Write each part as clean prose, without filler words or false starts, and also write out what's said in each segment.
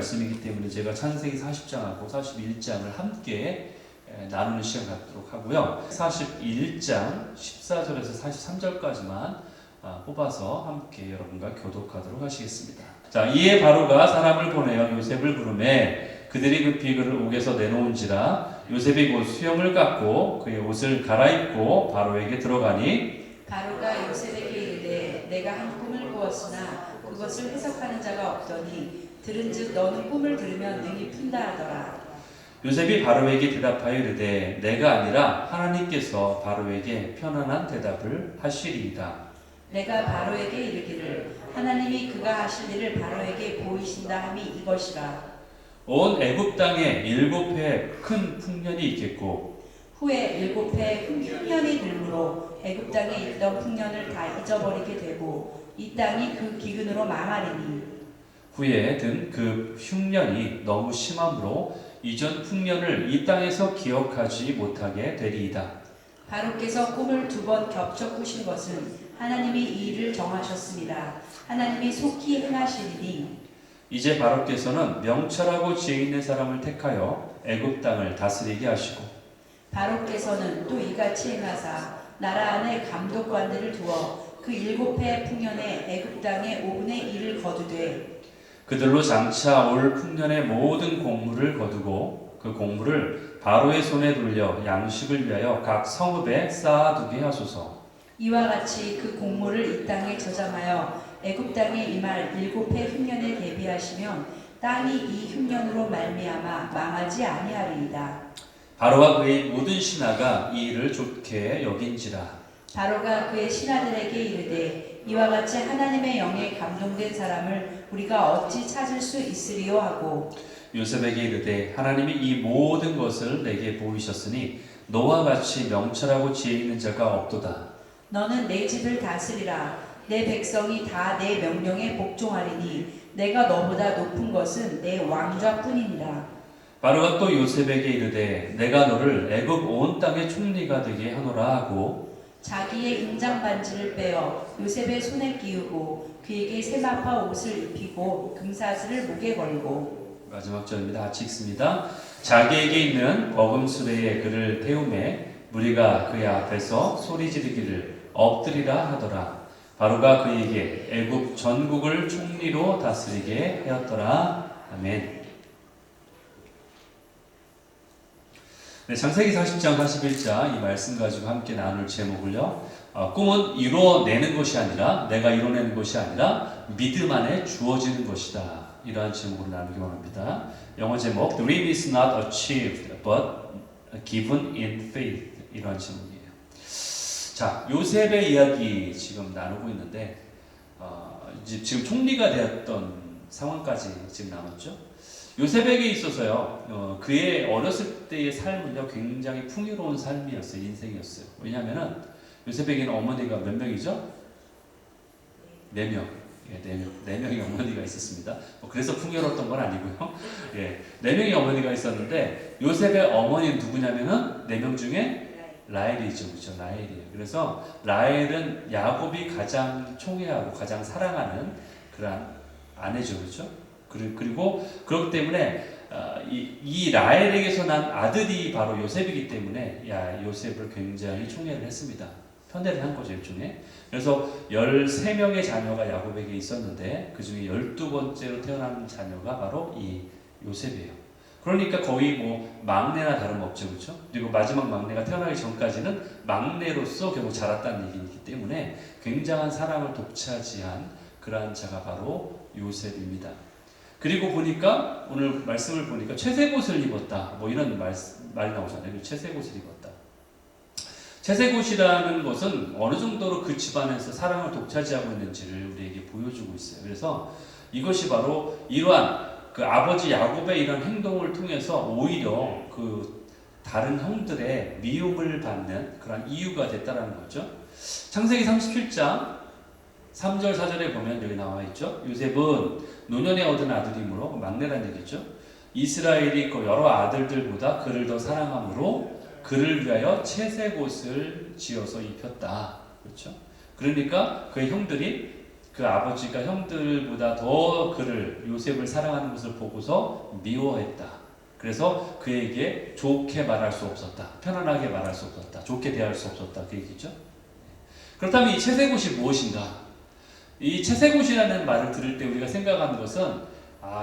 말씀이기 때문에 제가 창세기 40장하고 41장을 함께 나누는 시간 갖도록 하고요. 41장 14절에서 43절까지만 뽑아서 함께 여러분과 교독하도록 하시겠습니다. 자, 이에 바로가 사람을 보내어 요셉을 부르매 그들이 급히 그를 옥에서 내놓은지라 요셉이 곧 수염을 깎고 그의 옷을 갈아입고 바로에게 들어가니 바로가 요셉에게 이르되 내가 한 꿈을 꾸었으나 그것을 해석하는 자가 없더니 들은즉 너는 꿈을 들으면 능히 푼다 하더라. 요셉이 바로에게 대답하여 이르되 내가 아니라 하나님께서 바로에게 편안한 대답을 하시리이다. 내가 바로에게 이르기를 하나님이 그가 하실 일을 바로에게 보이신다 함이 이것이라. 온 애굽 땅에 7해 큰 풍년이 있겠고 후에 7해 흉년이 들므로 애굽 땅에 있던 풍년을 다 잊어버리게 되고 이 땅이 그 기근으로 망하리니 후에 든 그 흉년이 너무 심함으로 이전 풍년을 이 땅에서 기억하지 못하게 되리이다. 바로께서 꿈을 2번 겹쳐 꾸신 것은 하나님이 이 일을 정하셨습니다. 하나님이 속히 행하시리니 이제 바로께서는 명철하고 지혜 있는 사람을 택하여 애굽 땅을 다스리게 하시고 바로께서는 또 이같이 행하사 나라 안에 감독관들을 두어 그 7해 풍년에 애굽 땅의 5분의 1을 거두되 그들로 장차 올 풍년의 모든 곡물을 거두고 그 곡물을 바로의 손에 돌려 양식을 위하여 각 성읍에 쌓아두게 하소서. 이와 같이 그 곡물을 이 땅에 저장하여 애굽 땅에 임할 7해 흉년에 대비하시면 땅이 이 흉년으로 말미암아 망하지 아니하리이다. 바로와 그의 모든 신하가 이 일을 좋게 여긴지라. 바로가 그의 신하들에게 이르되 이와 같이 하나님의 영에 감동된 사람을 우리가 어찌 찾을 수 있으리요 하고 요셉에게 이르되 하나님이 이 모든 것을 내게 보이셨으니 너와 같이 명철하고 지혜 있는 자가 없도다. 너는 내 집을 다스리라. 내 백성이 다 내 명령에 복종하리니 내가 너보다 높은 것은 내 왕좌뿐이니라. 바로가 또 요셉에게 이르되 내가 너를 애굽 온 땅의 총리가 되게 하노라 하고 자기의 인장 반지를 빼어 요셉의 손에 끼우고 그에게 세마파 옷을 입히고 금사슬을 목에 걸고 마지막 절입니다. 같이 읽습니다. 자기에게 있는 버금수레에 그를 태우매 무리가 그의 앞에서 소리 지르기를 엎드리라 하더라. 바로가 그에게 애굽 전국을 총리로 다스리게 하였더라. 아멘. 네, 창세기 40장 41장 이 말씀 가지고 함께 나눌 제목을요. 꿈은 이뤄내는 것이 아니라 내가 이뤄내는 것이 아니라 믿음 안에 주어지는 것이다. 이러한 제목으로 나누기 원합니다. 영어 제목 The dream is not achieved but given in faith 이러한 제목이에요. 자, 요셉의 이야기 지금 나누고 있는데 지금 총리가 되었던 상황까지 지금 나눴죠. 요셉에게 있어서요, 그의 어렸을 때의 삶은요, 굉장히 풍요로운 삶이었어요, 인생이었어요. 왜냐하면은 요셉에게는 어머니가 몇 명이죠? 4명. 예, 4명. 4명의 어머니가 있었습니다. 그래서 풍요로웠던 건 아니고요. 예, 4명의 어머니가 있었는데 요셉의 어머니는 누구냐면은 4명 중에 라헬이죠, 그렇죠? 라헬이에요. 그래서 라헬은 야곱이 가장 총애하고 가장 사랑하는 그런 아내죠, 그렇죠? 그리고 그렇기 때문에 이 라헬에게서 난 아들이 바로 요셉이기 때문에 요셉을 굉장히 총애를 했습니다. 편애를 한 거죠, 일종의. 그래서 13명의 자녀가 야곱에게 있었는데 그 중에 12번째로 태어난 자녀가 바로 이 요셉이에요. 그러니까 거의 뭐 막내나 다름없죠, 그렇죠? 그리고 마지막 막내가 태어나기 전까지는 막내로서 결국 자랐다는 얘기이기 때문에 굉장한 사랑을 독차지한 그러한 자가 바로 요셉입니다. 그리고 보니까 오늘 말씀을 보니까 채색옷을 입었다. 뭐 이런 말이 나오잖아요. 채색옷을 입었다. 채색옷이라는 것은 어느 정도로 그 집안에서 사랑을 독차지하고 있는지를 우리에게 보여주고 있어요. 그래서 이것이 바로 이러한 그 아버지 야곱의 이런 행동을 통해서 오히려 그 다른 형들의 미움을 받는 그런 이유가 됐다라는 거죠. 창세기 37장 3절 4절에 보면 여기 나와 있죠. 요셉은 노년에 얻은 아들이므로 막내란 얘기죠. 이스라엘이 그 여러 아들들보다 그를 더 사랑함으로 그를 위하여 채색 옷을 지어서 입혔다. 그렇죠? 그러니까 그의 형들이 그 아버지가 형들보다 더 그를 요셉을 사랑하는 것을 보고서 미워했다. 그래서 그에게 좋게 말할 수 없었다. 편안하게 말할 수 없었다. 좋게 대할 수 없었다. 그 얘기죠. 그렇다면 이 채색옷이 무엇인가? 이 채색옷이라는 말을 들을 때 우리가 생각하는 것은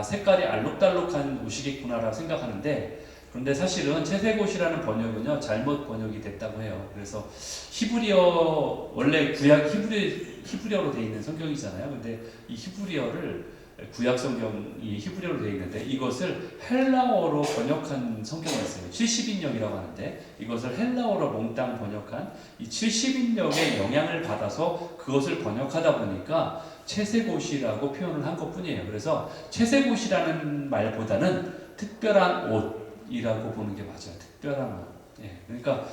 색깔이 알록달록한 옷이겠구나라고 생각하는데, 그런데 사실은 채색옷이라는 번역은요 잘못 번역이 됐다고 해요. 그래서 히브리어, 원래 구약 히브리어로 되어 있는 성경이잖아요. 근데 이 히브리어를, 구약 성경이 히브리어로 되어 있는데 이것을 헬라어로 번역한 성경이 있어요. 70인역이라고 하는데 이것을 헬라어로 몽땅 번역한 이 70인역의 영향을 받아서 그것을 번역하다 보니까 채색옷이라고 표현을 한 것뿐이에요. 그래서 채색옷이라는 말보다는 특별한 옷이라고 보는 게 맞아요. 특별한 옷. 예, 그러니까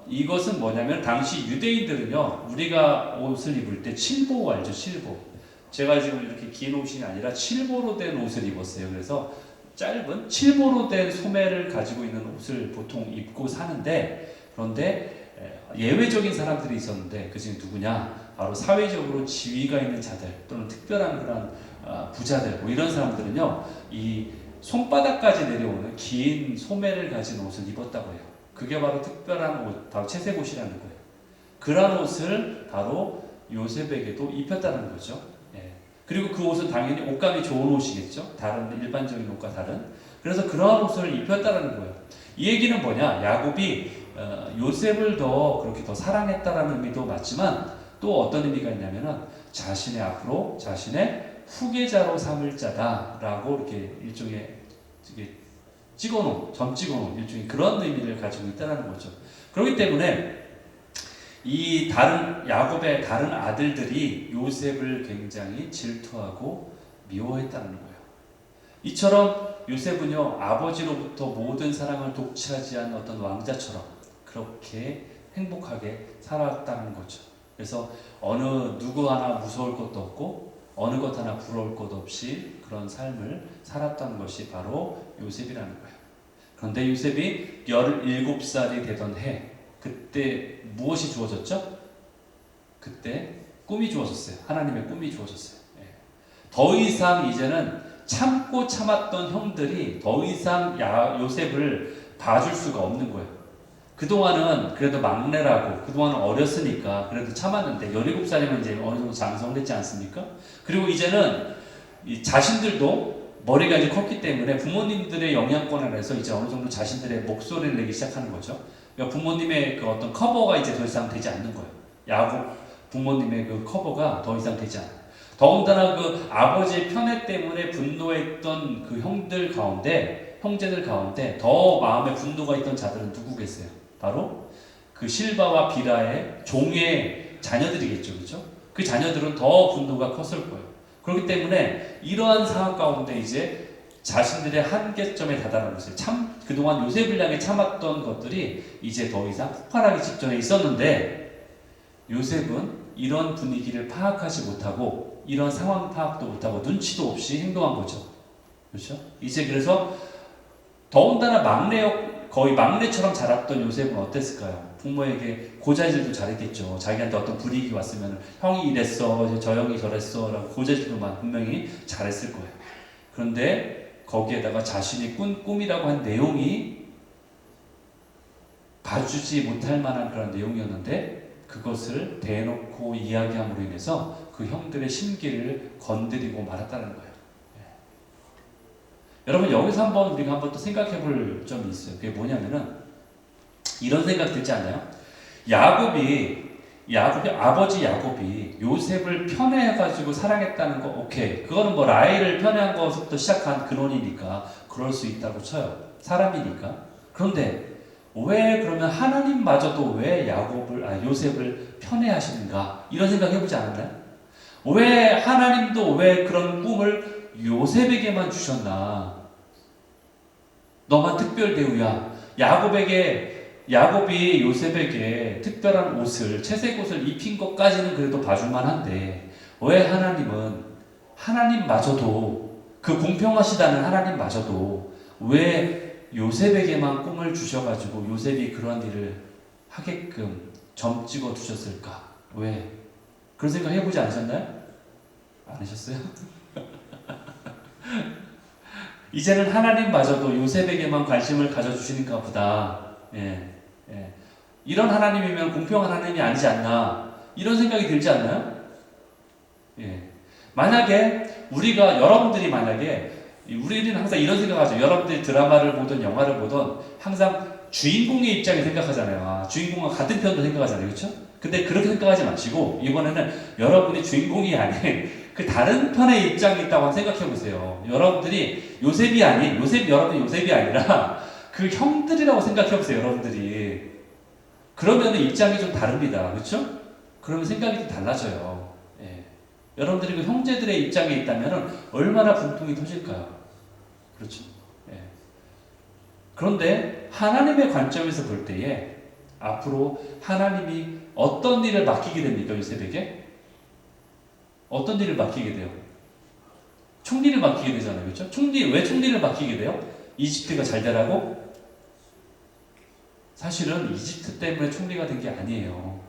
이것은 뭐냐면 당시 유대인들은요 우리가 옷을 입을 때 칠보 알죠? 칠보. 제가 지금 이렇게 긴 옷이 아니라 칠보로 된 옷을 입었어요. 그래서 짧은 칠보로 된 소매를 가지고 있는 옷을 보통 입고 사는데, 그런데 예외적인 사람들이 있었는데 그 중에 누구냐? 바로 사회적으로 지위가 있는 자들 또는 특별한 그런 부자들, 뭐 이런 사람들은요 이 손바닥까지 내려오는 긴 소매를 가진 옷을 입었다고 해요. 그게 바로 특별한 옷, 바로 채색옷이라는 거예요. 그런 옷을 바로 요셉에게도 입혔다는 거죠. 예. 그리고 그 옷은 당연히 옷감이 좋은 옷이겠죠. 다른 일반적인 옷과 다른. 그래서 그러한 옷을 입혔다는 거예요. 이 얘기는 뭐냐? 야곱이 요셉을 더 그렇게 더 사랑했다라는 의미도 맞지만 또 어떤 의미가 있냐면은 자신의 앞으로 자신의 후계자로 삼을 자다라고 이렇게 일종의 점 찍어놓은 일종의 그런 의미를 가지고 있다는 거죠. 그렇기 때문에 이 야곱의 다른 아들들이 요셉을 굉장히 질투하고 미워했다는 거예요. 이처럼 요셉은요 아버지로부터 모든 사랑을 독차지한 어떤 왕자처럼 그렇게 행복하게 살았다는 거죠. 그래서 어느 누구 하나 무서울 것도 없고 어느 것 하나 부러울 것 없이 그런 삶을 살았던 것이 바로 요셉이라는 거예요. 그런데 요셉이 17살이 되던 해, 그때 무엇이 주어졌죠? 그때 꿈이 주어졌어요. 하나님의 꿈이 주어졌어요. 더 이상 이제는 참고 참았던 형들이 더 이상 요셉을 봐줄 수가 없는 거예요. 그동안은 그래도 막내라고, 그동안은 어렸으니까 그래도 참았는데 17살이면 이제 어느 정도 장성됐지 않습니까? 그리고 이제는 이 자신들도 머리가 이제 컸기 때문에 부모님들의 영향권 아래서 이제 어느 정도 자신들의 목소리를 내기 시작하는 거죠. 그러니까 부모님의 그 어떤 커버가 이제 더 이상 되지 않는 거예요. 야곱 부모님의 그 커버가 더 이상 되지 않아요. 더군다나 그 아버지의 편애 때문에 분노했던 그 형제들 가운데 더 마음에 분노가 있던 자들은 누구겠어요? 바로 그 실바와 비라의 종의 자녀들이겠죠. 그렇죠? 그 자녀들은 더 분노가 컸을 거예요. 그렇기 때문에 이러한 상황 가운데 이제 자신들의 한계점에 다다랐어요. 그동안 요셉을 향해 참았던 것들이 이제 더 이상 폭발하기 직전에 있었는데 요셉은 이런 분위기를 파악하지 못하고 이런 상황 파악도 못하고 눈치도 없이 행동한 거죠. 그렇죠? 이제 그래서 더군다나 거의 막내처럼 자랐던 요셉은 어땠을까요? 부모에게 고자질도 잘했겠죠. 자기한테 어떤 불이익이 왔으면 형이 이랬어, 저 형이 저랬어 라고 고자질도 분명히 잘했을 거예요. 그런데 거기에다가 자신이 꾼 꿈이라고 한 내용이 봐주지 못할 만한 그런 내용이었는데 그것을 대놓고 이야기함으로 인해서 그 형들의 심기를 건드리고 말았다는 거예요. 여러분 여기서 우리가 한번 또 생각해 볼 점이 있어요. 그게 뭐냐면은 이런 생각 들지 않나요? 아버지 야곱이 요셉을 편애해가지고 사랑했다는 거 오케이. 그거는 뭐 라헬을 편애한 것부터 시작한 근원이니까 그럴 수 있다고 쳐요. 사람이니까. 그런데 왜 그러면 하나님마저도 왜 요셉을 편애하시는가? 이런 생각 해보지 않았나요? 왜 하나님도 왜 그런 꿈을 요셉에게만 주셨나? 너만 특별 대우야. 야곱이 요셉에게 특별한 옷을, 채색옷을 입힌 것까지는 그래도 봐줄만한데 왜 하나님마저도 그 공평하시다는 하나님마저도 왜 요셉에게만 꿈을 주셔가지고 요셉이 그런 일을 하게끔 점 찍어 두셨을까? 왜? 그런 생각 해보지 않으셨나요? 안 하셨어요? 이제는 하나님마저도 요셉에게만 관심을 가져주시는가 보다. 예, 예. 이런 하나님이면 공평한 하나님이 아니지 않나, 이런 생각이 들지 않나요? 예. 만약에 여러분들이 만약에, 우리는 항상 이런 생각하죠. 여러분들이 드라마를 보든 영화를 보든 항상 주인공의 입장에 생각하잖아요. 아, 주인공과 같은 편도 생각하잖아요. 그렇죠? 근데 그렇게 생각하지 마시고 이번에는 여러분이 주인공이 아닌 그 다른 편의 입장이 있다고 생각해 보세요. 여러분들이 여러분이 요셉이 아니라 그 형들이라고 생각해 보세요. 여러분들이. 그러면 입장이 좀 다릅니다. 그렇죠? 그러면 생각이 좀 달라져요. 예. 여러분들이 그 형제들의 입장에 있다면 얼마나 분통이 터질까요? 그렇죠? 예. 그런데 하나님의 관점에서 볼 때에 앞으로 하나님이 어떤 일을 맡기게 됩니까? 요셉에게? 어떤 일을 맡기게 돼요? 총리를 맡기게 되잖아요. 그렇죠? 왜 총리를 맡기게 돼요? 이집트가 잘 되라고? 사실은 이집트 때문에 총리가 된 게 아니에요.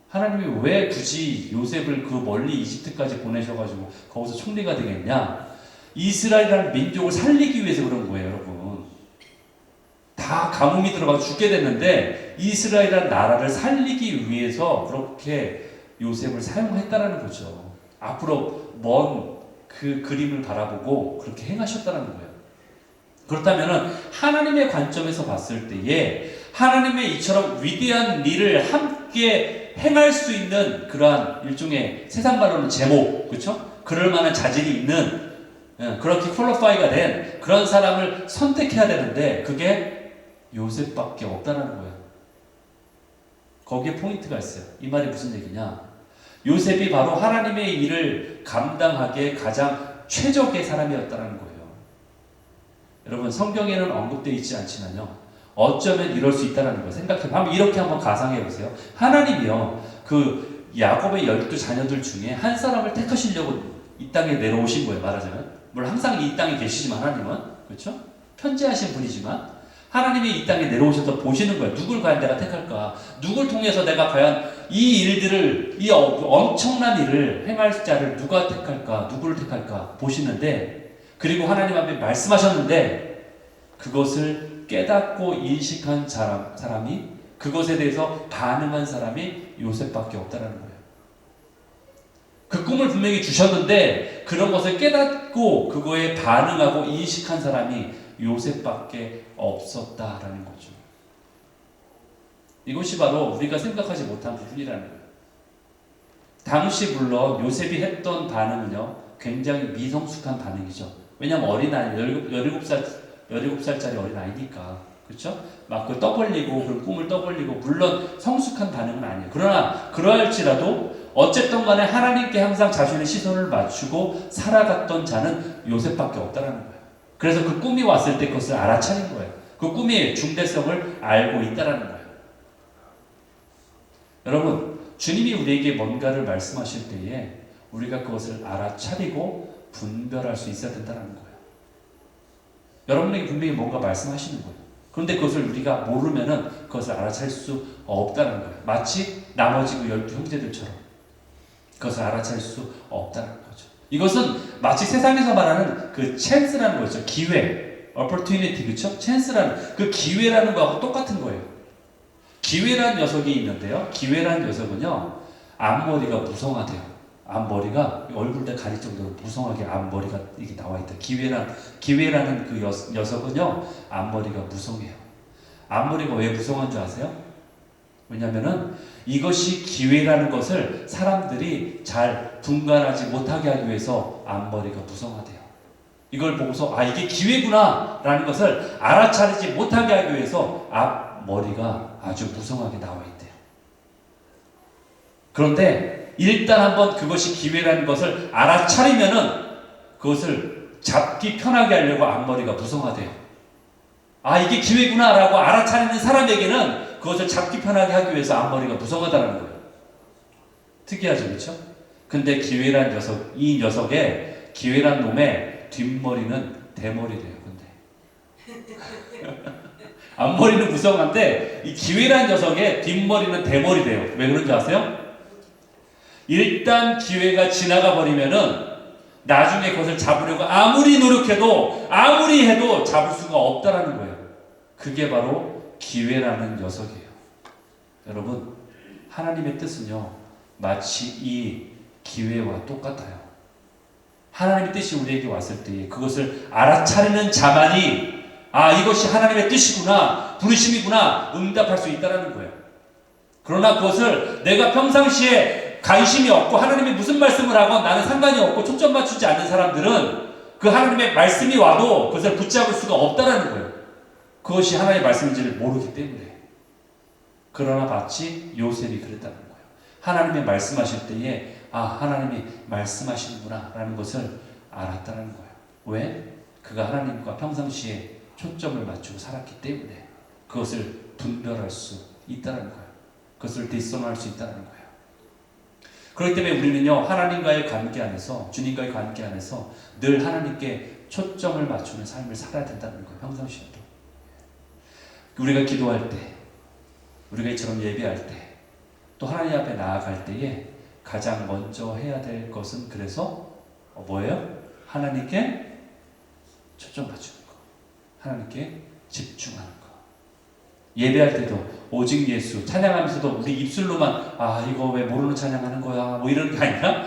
하나님이 왜 굳이 요셉을 그 멀리 이집트까지 보내셔가지고 거기서 총리가 되겠냐? 이스라엘이라는 민족을 살리기 위해서 그런 거예요, 여러분. 다 가뭄이 들어가서 죽게 됐는데 이스라엘이라는 나라를 살리기 위해서 그렇게 요셉을 사용했다라는 거죠. 앞으로 먼 그 그림을 바라보고 그렇게 행하셨다는 거예요. 그렇다면 하나님의 관점에서 봤을 때에 하나님의 이처럼 위대한 일을 함께 행할 수 있는 그러한 일종의 세상 말로는 제목, 그렇죠? 그럴 만한 자질이 있는, 그렇게 퀄리파이가 된 그런 사람을 선택해야 되는데 그게 요셉밖에 없다는 거예요. 거기에 포인트가 있어요. 이 말이 무슨 얘기냐? 요셉이 바로 하나님의 일을 감당하기에 가장 최적의 사람이었다는 거예요. 여러분, 성경에는 언급되어 있지 않지만요, 어쩌면 이럴 수 있다는 거예요. 생각해보면 이렇게 한번 가상해 보세요. 하나님이요, 그 야곱의 12자녀들 중에 한 사람을 택하시려고 이 땅에 내려오신 거예요. 말하자면, 물론 항상 이 땅에 계시지만 하나님은, 그렇죠? 편재하신 분이지만 하나님이 이 땅에 내려오셔서 보시는 거예요. 누굴 과연 내가 택할까? 누굴 통해서 내가 과연 이 일들을, 이 엄청난 일을 행할 자를 누가 택할까? 누구를 택할까? 보시는데, 그리고 하나님 앞에 말씀하셨는데 그것을 깨닫고 인식한 사람이, 그것에 대해서 반응한 사람이 요셉밖에 없다는 거예요. 그 꿈을 분명히 주셨는데 그런 것을 깨닫고 그거에 반응하고 인식한 사람이 요셉밖에 없었다라는 거죠. 이것이 바로 우리가 생각하지 못한 부분이라는 거예요. 당시 물론 요셉이 했던 반응은요, 굉장히 미성숙한 반응이죠. 왜냐하면 어린아이, 17살짜리 어린아이니까. 그렇죠? 막 그 떠벌리고, 그런 꿈을 떠벌리고, 물론 성숙한 반응은 아니에요. 그러나 그러할지라도 어쨌든 간에 하나님께 항상 자신의 시선을 맞추고 살아갔던 자는 요셉밖에 없다는 거예요. 그래서 그 꿈이 왔을 때 그것을 알아차린 거예요. 그 꿈의 중대성을 알고 있다는 거예요. 여러분, 주님이 우리에게 뭔가를 말씀하실 때에 우리가 그것을 알아차리고 분별할 수 있어야 된다는 거예요. 여러분에게 분명히 뭔가 말씀하시는 거예요. 그런데 그것을 우리가 모르면은 그것을 알아차릴 수 없다는 거예요. 마치 나머지 그 12형제들처럼 그것을 알아차릴 수 없다는 거죠. 이것은 마치 세상에서 말하는 그 찬스라는 거죠. 기회, opportunity, 그렇죠? 찬스라는 그 기회라는 거하고 똑같은 거예요. 기회라는 녀석이 있는데요. 기회라는 녀석은요, 앞머리가 무성하대요. 앞머리가 얼굴에 가릴 정도로 무성하게 앞머리가 이게 나와 있다. 기회라는 그 녀석은요, 앞머리가 무성해요. 앞머리가 왜 무성한 줄 아세요? 왜냐면은 이것이 기회라는 것을 사람들이 잘 분간하지 못하게 하기 위해서 앞머리가 무성하대요. 이걸 보고서 이게 기회구나 라는 것을 알아차리지 못하게 하기 위해서 앞머리가 아주 무성하게 나와 있대요. 그런데 일단 한번 그것이 기회라는 것을 알아차리면은 그것을 잡기 편하게 하려고 앞머리가 무성하대요. 이게 기회구나 라고 알아차리는 사람에게는 그것을 잡기 편하게 하기 위해서 앞머리가 무성하다는 거예요. 특이하죠, 그렇죠? 근데 기회란 녀석, 이 녀석의 기회란 놈의 뒷머리는 대머리래요. 근데 앞머리는 무성한데 이 기회란 녀석의 뒷머리는 대머리래요. 왜 그런지 아세요? 일단 기회가 지나가 버리면은 나중에 그것을 잡으려고 아무리 노력해도 아무리 해도 잡을 수가 없다라는 거예요. 그게 바로 기회라는 녀석이에요. 여러분, 하나님의 뜻은요, 마치 이 기회와 똑같아요. 하나님의 뜻이 우리에게 왔을 때 그것을 알아차리는 자만이 이것이 하나님의 뜻이구나, 부르심이구나 응답할 수 있다는 거예요. 그러나 그것을 내가 평상시에 관심이 없고 하나님이 무슨 말씀을 하건 나는 상관이 없고 초점 맞추지 않는 사람들은 그 하나님의 말씀이 와도 그것을 붙잡을 수가 없다는 거예요. 그것이 하나님의 말씀인지를 모르기 때문에. 그러나 마치 요셉이 그랬다는 거예요. 하나님의 말씀하실 때에 하나님이 말씀하시는구나 라는 것을 알았다는 거예요. 왜? 그가 하나님과 평상시에 초점을 맞추고 살았기 때문에 그것을 분별할 수 있다는 거예요. 그것을 디스선할 수 있다는 거예요. 그렇기 때문에 우리는요, 하나님과의 관계 안에서, 주님과의 관계 안에서 늘 하나님께 초점을 맞추는 삶을 살아야 된다는 거예요. 평상시에도. 우리가 기도할 때, 우리가 이처럼 예배할 때, 또 하나님 앞에 나아갈 때에 가장 먼저 해야 될 것은 그래서 뭐예요? 하나님께 초점 맞추는 거. 하나님께 집중하는 거. 예배할 때도 오직 예수 찬양하면서도 우리 입술로만 이거 왜 모르는 찬양하는 거야 뭐 이런 게 아니라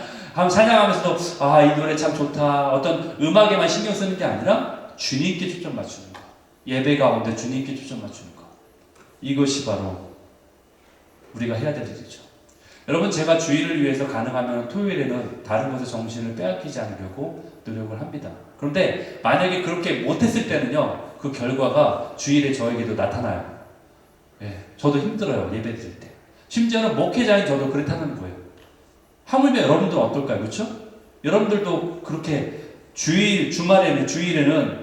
찬양하면서도 이 노래 참 좋다 어떤 음악에만 신경 쓰는 게 아니라 주님께 초점 맞추는 거. 예배 가운데 주님께 초점 맞추는 거. 이것이 바로 우리가 해야 될 일이죠. 여러분, 제가 주일을 위해서 가능하면 토요일에는 다른 것에 정신을 빼앗기지 않으려고 노력을 합니다. 그런데 만약에 그렇게 못했을 때는요, 그 결과가 주일에 저에게도 나타나요. 저도 힘들어요, 예배 드릴 때. 심지어는 목회자인 저도 그렇다는 거예요. 하물며 여러분들은 어떨까요? 그렇죠? 여러분들도 그렇게 주일에는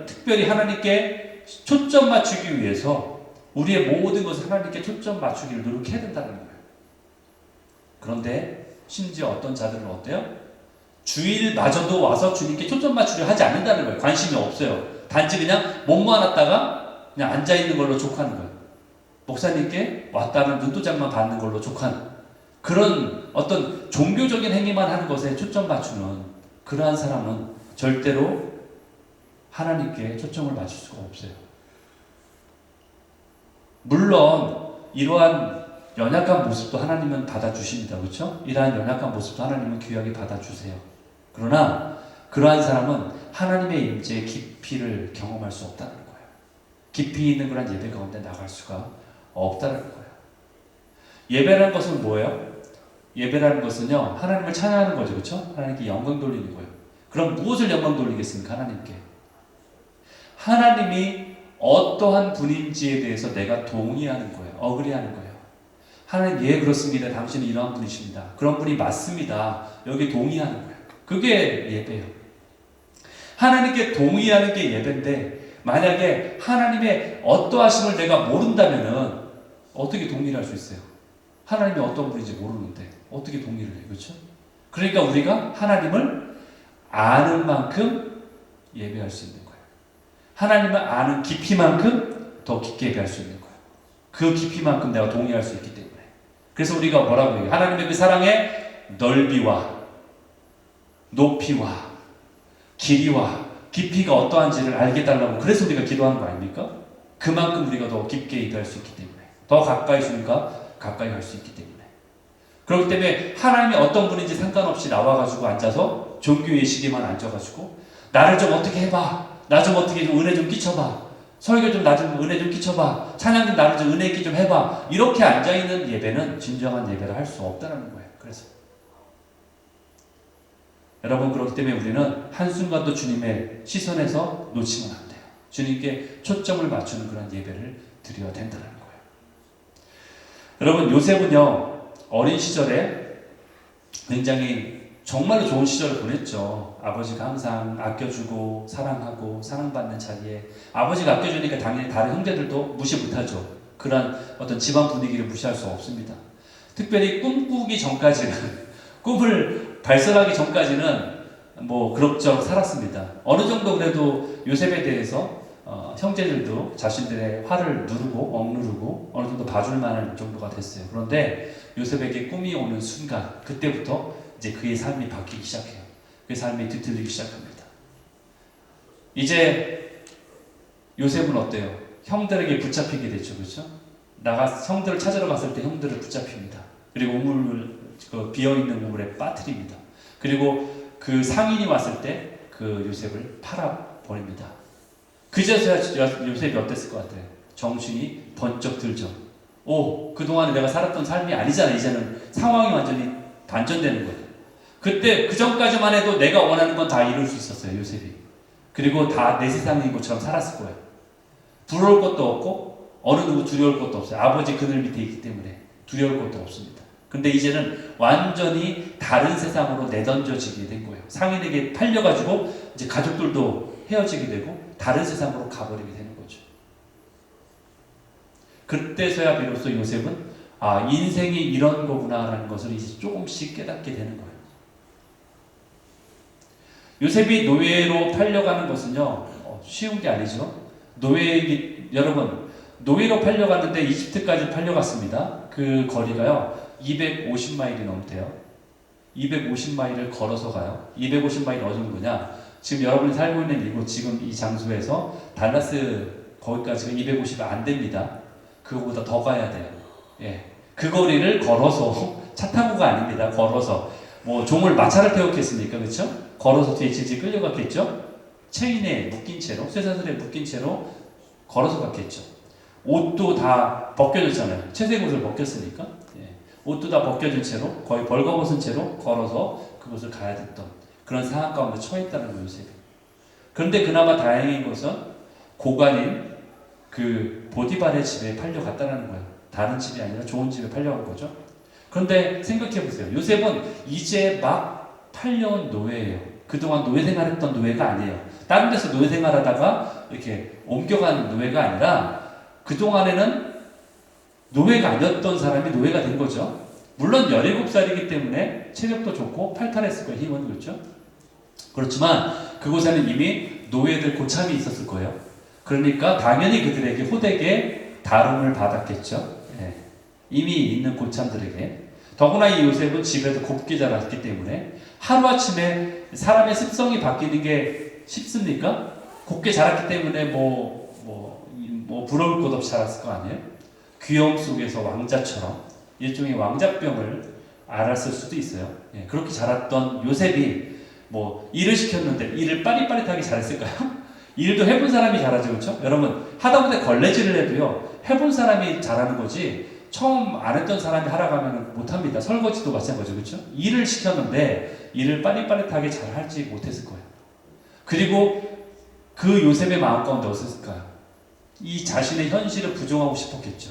특별히 하나님께 초점 맞추기 위해서 우리의 모든 것을 하나님께 초점 맞추기를 노력해야 된다는 거예요. 그런데 심지어 어떤 자들은 어때요? 주일마저도 와서 주님께 초점 맞추려 하지 않는다는 거예요. 관심이 없어요. 단지 그냥 몸 모아놨다가 그냥 앉아있는 걸로 족하는 거예요. 목사님께 왔다는 눈도장만 받는 걸로 족하는 그런 어떤 종교적인 행위만 하는 것에 초점 맞추는 그러한 사람은 절대로 하나님께 초점을 맞출 수가 없어요. 물론 이러한 연약한 모습도 하나님은 받아주십니다. 그렇죠? 이러한 연약한 모습도 하나님은 귀하게 받아주세요. 그러나 그러한 사람은 하나님의 임재의 깊이를 경험할 수 없다는 거예요. 깊이 있는 그런 예배 가운데 나갈 수가 없다는 거예요. 예배라는 것은 뭐예요? 예배라는 것은요, 하나님을 찬양하는 거죠. 그렇죠? 하나님께 영광 돌리는 거예요. 그럼 무엇을 영광 돌리겠습니까? 하나님께. 하나님이 어떠한 분인지에 대해서 내가 동의하는 거예요. 어그리하는 거예요. 하나님, 예, 그렇습니다. 당신은 이러한 분이십니다. 그런 분이 맞습니다. 여기 동의하는 거예요. 그게 예배예요. 하나님께 동의하는 게 예배인데, 만약에 하나님의 어떠하심을 내가 모른다면은 어떻게 동의를 할 수 있어요? 하나님이 어떤 분인지 모르는데 어떻게 동의를 해요? 그렇죠? 그러니까 우리가 하나님을 아는 만큼 예배할 수 있는 거예요. 하나님을 아는 깊이만큼 더 깊게 예배할 수 있는 거예요. 그 깊이만큼 내가 동의할 수 있기 때문에. 그래서 우리가 뭐라고 해요? 하나님의 그 사랑의 넓이와 높이와 길이와 깊이가 어떠한지를 알게 달라고 그래서 우리가 기도하는 거 아닙니까? 그만큼 우리가 더 깊게 예배할 수 있기 때문에, 더 가까이 주님과 가까이 갈 수 있기 때문에. 그렇기 때문에 하나님이 어떤 분인지 상관없이 나와가지고 앉아서 종교 예식에만 앉아가지고 나를 좀 어떻게 해봐, 나 좀 어떻게 좀 은혜 좀 끼쳐봐, 설교 좀 나 좀 은혜 좀 끼쳐봐, 찬양 좀 나를 좀 은혜 있게 좀 해봐, 이렇게 앉아있는 예배는 진정한 예배를 할 수 없다는 거예요. 그래서 여러분, 그렇기 때문에 우리는 한순간도 주님의 시선에서 놓치면 안 돼요. 주님께 초점을 맞추는 그런 예배를 드려야 된다는 거예요. 여러분, 요셉은요, 어린 시절에 굉장히 정말로 좋은 시절을 보냈죠. 아버지가 항상 아껴주고 사랑하고 사랑받는 자리에, 아버지가 아껴주니까 당연히 다른 형제들도 무시 못하죠. 그런 어떤 집안 분위기를 무시할 수 없습니다. 특별히 꿈꾸기 전까지는, 꿈을 발설하기 전까지는 뭐 그럭저럭 살았습니다. 어느 정도 그래도 요셉에 대해서 형제들도 자신들의 화를 누르고 억누르고 어느 정도 봐줄 만한 정도가 됐어요. 그런데 요셉에게 꿈이 오는 순간 그때부터 이제 그의 삶이 바뀌기 시작해요. 그의 삶이 뒤틀리기 시작합니다. 이제 요셉은 어때요? 형들에게 붙잡히게 됐죠, 그렇죠? 형들을 찾으러 갔을 때 형들을 붙잡힙니다. 그리고 그 비어있는 우물에 빠뜨립니다. 그리고 그 상인이 왔을 때 그 요셉을 팔아버립니다. 그제서야 요셉이 어땠을 것 같아요? 정신이 번쩍 들죠. 그동안에 내가 살았던 삶이 아니잖아. 이제는 상황이 완전히 반전되는 거예요. 그때 그 전까지만 해도 내가 원하는 건 다 이룰 수 있었어요, 요셉이. 그리고 다 내 세상인 것처럼 살았을 거예요. 부러울 것도 없고 어느 누구 두려울 것도 없어요. 아버지 그늘 밑에 있기 때문에 두려울 것도 없습니다. 근데 이제는 완전히 다른 세상으로 내던져지게 된 거예요. 상인에게 팔려가지고 이제 가족들도 헤어지게 되고 다른 세상으로 가버리게 되는 거죠. 그때서야 비로소 요셉은 인생이 이런 거구나라는 것을 이제 조금씩 깨닫게 되는 거예요. 요셉이 노예로 팔려가는 것은요 쉬운 게 아니죠. 여러분 노예로 팔려갔는데 이집트까지 팔려갔습니다. 그 거리가요 250마일이 넘대요. 250마일을 걸어서 가요. 250마일이 어느 정도냐? 지금 여러분이 살고 있는 이곳 지금 이 장소에서 달라스 거기까지가 250이 안 됩니다. 그거보다 더 가야 돼요. 예, 그 거리를 걸어서 차 타고가 아닙니다. 걸어서 뭐 종을 마차를 태웠겠습니까, 그렇죠? 걸어서 뒤에 질질 끌려갔겠죠. 체인에 묶인 채로 쇠사슬에 묶인 채로 걸어서 갔겠죠. 옷도 다 벗겨졌잖아요. 채색 옷을 벗겼으니까. 예. 옷도 다 벗겨진 채로 거의 벌거벗은 채로 걸어서 그곳을 가야 됐던 그런 상황 가운데 처했다는 거예요, 요셉이. 그런데 그나마 다행인 것은 고관인 그 보디발의 집에 팔려갔다는 거예요. 다른 집이 아니라 좋은 집에 팔려간 거죠. 그런데 생각해 보세요. 요셉은 이제 막 팔려온 노예예요. 그동안 노예 생활했던 노예가 아니에요. 다른 데서 노예 생활하다가 이렇게 옮겨간 노예가 아니라 그동안에는 노예가 아니었던 사람이 노예가 된 거죠. 물론 17살이기 때문에 체력도 좋고 팔팔했을 거예요. 힘은 그렇죠. 그렇지만 그곳에는 이미 노예들 고참이 있었을 거예요. 그러니까 당연히 그들에게 호되게 다름을 받았겠죠. 예. 이미 있는 고참들에게. 더구나 이 요셉은 집에서 곱게 자랐기 때문에 하루아침에 사람의 습성이 바뀌는 게 쉽습니까? 곱게 자랐기 때문에 부러울 것 없이 자랐을 거 아니에요? 귀여움 속에서 왕자처럼 일종의 왕자병을 앓았을 수도 있어요. 예, 그렇게 자랐던 요셉이 일을 시켰는데 일을 빠릿빠릿하게 잘했을까요? 일도 해본 사람이 잘하죠, 그렇죠? 여러분 하다못해 걸레질을 해도요 해본 사람이 잘하는 거지 처음 안 했던 사람이 하러 가면 못합니다. 설거지도 마찬가지죠, 그렇죠? 일을 시켰는데 일을 빠릿빠릿하게 잘 하지 못했을 거예요. 그리고 그 요셉의 마음 가운데 어땠을까요? 이 자신의 현실을 부정하고 싶었겠죠.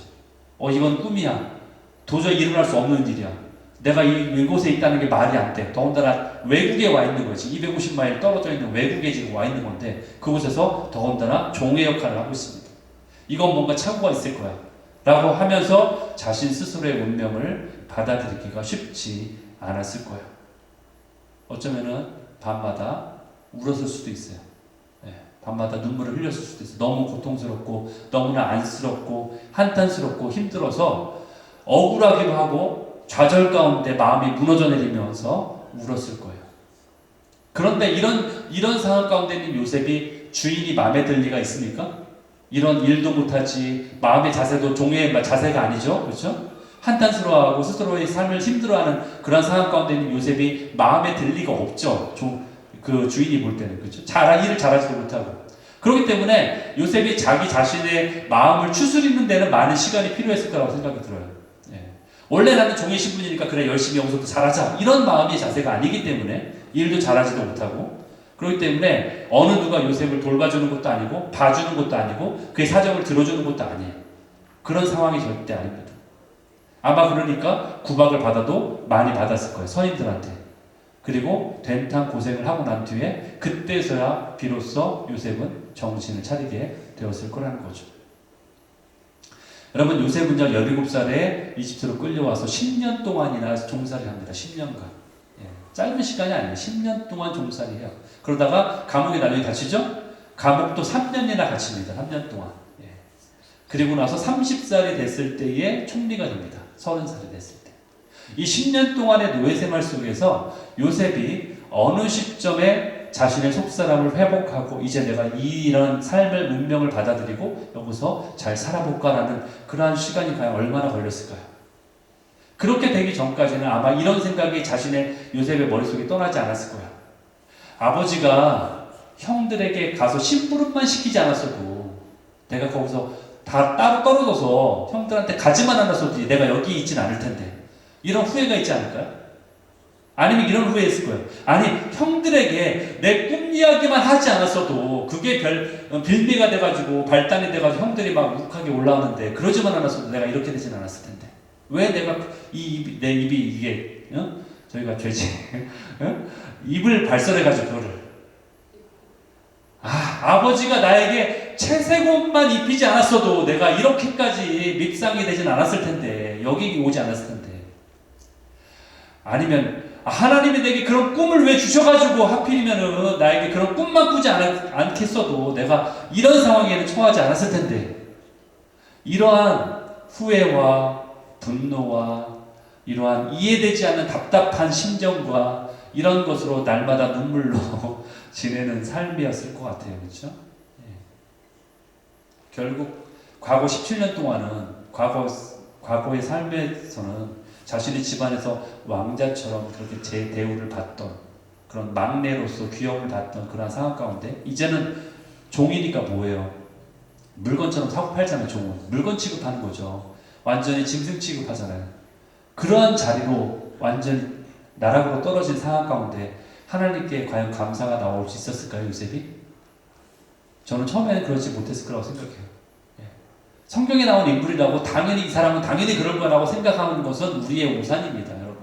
이건 꿈이야. 도저히 일어날 수 없는 일이야. 내가 이곳에 있다는 게 말이 안 돼. 더군다나 외국에 와 있는 거지. 250마일 떨어져 있는 외국에 지금 와 있는 건데 그곳에서 더군다나 종의 역할을 하고 있습니다. 이건 뭔가 착오가 있을 거야. 라고 하면서 자신 스스로의 운명을 받아들이기가 쉽지 않았을 거예요. 어쩌면은 밤마다 울었을 수도 있어요. 밤마다 눈물을 흘렸을 수도 있어요. 너무 고통스럽고 너무나 안쓰럽고 한탄스럽고 힘들어서 억울하기도 하고 좌절 가운데 마음이 무너져 내리면서 울었을 거예요. 그런데 이런 상황 가운데 있는 요셉이 주인이 마음에 들 리가 있습니까? 이런 일도 못하지 마음의 자세도 종의 자세가 아니죠, 그렇죠? 한탄스러워하고 스스로의 삶을 힘들어하는 그런 상황 가운데 있는 요셉이 마음에 들 리가 없죠. 그 주인이 볼 때는 그렇죠. 일을 잘하지도 못하고 그렇기 때문에 요셉이 자기 자신의 마음을 추스리는 데는 많은 시간이 필요했을 거라고 생각이 들어요. 원래 나는 종의 신분이니까 그래 열심히 영성도 잘하자 이런 마음의 자세가 아니기 때문에 일도 잘하지도 못하고 그렇기 때문에 어느 누가 요셉을 돌봐주는 것도 아니고 봐주는 것도 아니고 그의 사정을 들어주는 것도 아니에요. 그런 상황이 절대 아닙니다. 아마 그러니까 구박을 받아도 많이 받았을 거예요. 선임들한테. 그리고 된탕 고생을 하고 난 뒤에 그때서야 비로소 요셉은 정신을 차리게 되었을 거라는 거죠. 여러분 요셉은요 17살에 이집트로 끌려와서 10년 동안이나 종살이를 합니다. 10년간. 짧은 시간이 아니에요. 10년 동안 종살이해요. 그러다가 감옥에 나중에 갇히죠? 감옥도 3년이나 갇힙니다. 3년 동안. 예. 그리고 나서 30살이 됐을 때에 총리가 됩니다. 30살이 됐을 때. 이 10년 동안의 노예 생활 속에서 요셉이 어느 시점에 자신의 속사람을 회복하고 이제 내가 이런 삶의 운명을 받아들이고 여기서 잘 살아볼까라는 그러한 시간이 과연 얼마나 걸렸을까요? 그렇게 되기 전까지는 아마 이런 생각이 자신의 요셉의 머릿속에 떠나지 않았을 거야. 아버지가 형들에게 가서 심부름만 시키지 않았어도 내가 거기서 다 따로 떨어져서 형들한테 가지만 않았어도 내가 여기 있진 않을 텐데 이런 후회가 있지 않을까요? 아니면 이런 후회했을 거예요. 아니 형들에게 내 꿈 이야기만 하지 않았어도 그게 빌미가 돼가지고 발단이 돼가지고 형들이 막 욱하게 올라오는데 그러지만 않았어도 내가 이렇게 되진 않았을 텐데 왜 내가 내 입이 이게 저희가 죄지 입을 발설해가지고 그거를 아버지가 나에게 채색옷만 입히지 않았어도 내가 이렇게까지 밉상이 되진 않았을 텐데 여기 오지 않았을 텐데 아니면 하나님이 내게 그런 꿈을 왜 주셔가지고 하필이면은 나에게 그런 꿈만 꾸지 않겠어도 내가 이런 상황에는 처하지 않았을 텐데 이러한 후회와 분노와 이러한 이해되지 않는 답답한 심정과 이런 것으로 날마다 눈물로 지내는 삶이었을 것 같아요. 그렇죠? 예. 결국 과거 17년 동안은 과거의 삶에서는 자신의 집안에서 왕자처럼 그렇게 제 대우를 받던 그런 막내로서 귀여움을 받던 그런 상황 가운데 이제는 종이니까 뭐예요? 물건처럼 사고 팔잖아요. 종은 물건 취급하는 거죠. 완전히 짐승 취급하잖아요. 그러한 자리로 완전히 나락으로 떨어진 상황 가운데 하나님께 과연 감사가 나올 수 있었을까요? 요셉이? 저는 처음에는 그렇지 못했을 거라고 생각해요. 성경에 나온 인물이라고 당연히 이 사람은 당연히 그럴 거라고 생각하는 것은 우리의 오산입니다, 여러분.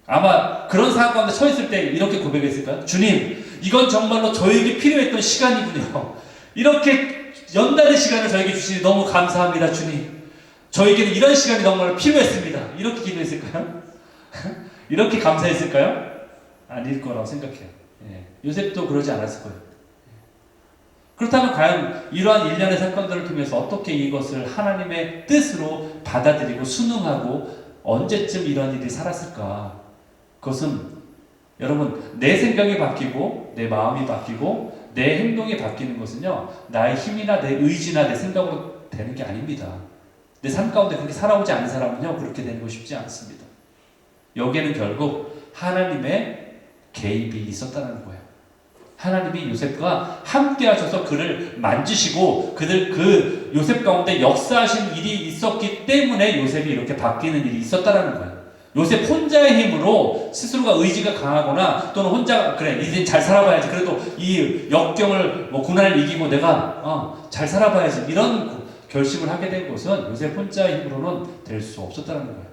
아마 그런 상황 가운데 서 있을 때 이렇게 고백했을까요? 주님, 이건 정말로 저에게 필요했던 시간이군요. 이렇게 연단의 시간을 저에게 주시니 너무 감사합니다, 주님. 저에게는 이런 시간이 정말 필요했습니다. 이렇게 기도했을까요? 이렇게 감사했을까요? 아닐 거라고 생각해요. 요셉도 그러지 않았을 거예요. 그렇다면 과연 이러한 일련의 사건들을 통해서 어떻게 이것을 하나님의 뜻으로 받아들이고 순응하고 언제쯤 이런 일이 살았을까? 그것은 여러분 내 생각이 바뀌고 내 마음이 바뀌고 내 행동이 바뀌는 것은요 나의 힘이나 내 의지나 내 생각으로 되는 게 아닙니다. 내 삶 가운데 그렇게 살아오지 않은 사람은요 그렇게 되는 거 쉽지 않습니다. 여기에는 결국 하나님의 개입이 있었다는 거예요. 하나님이 요셉과 함께 하셔서 그를 만지시고 그 요셉 가운데 역사하신 일이 있었기 때문에 요셉이 이렇게 바뀌는 일이 있었다라는 거예요. 요셉 혼자의 힘으로 스스로가 의지가 강하거나 또는 혼자 그래 이제 잘 살아봐야지 그래도 이 역경을 고난을 이기고 내가 잘 살아봐야지 이런 결심을 하게 된 것은 요셉 혼자의 힘으로는 될 수 없었다는 거예요.